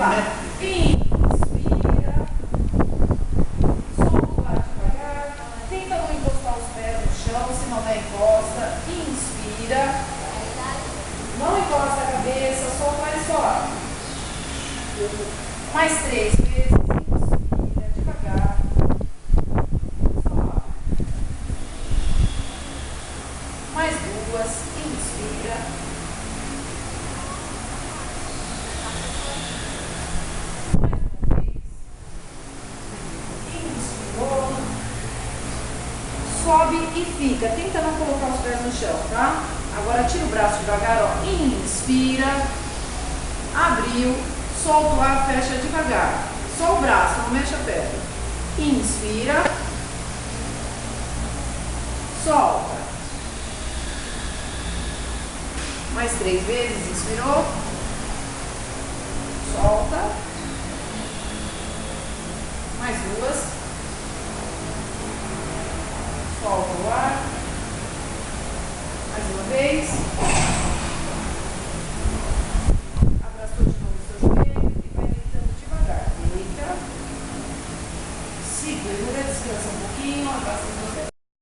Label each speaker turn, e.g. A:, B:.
A: lá. Inspira. Solta o ar devagar. Tenta não encostar os pés no chão, se não der encosta. Inspira. Não encosta a cabeça, solta mais só. Mais 3 vezes. Inspira devagar. Solta. Mais 2. Inspira. Sobe e fica. Tenta não colocar os pés no chão, tá? Agora tira o braço devagar, ó. Inspira. Abriu. Solta o ar, fecha devagar. Só o braço, não mexe a perna. Inspira. Solta. Mais 3 vezes. Inspirou. Solta. Mais 2. Solta o ar. Mais uma vez.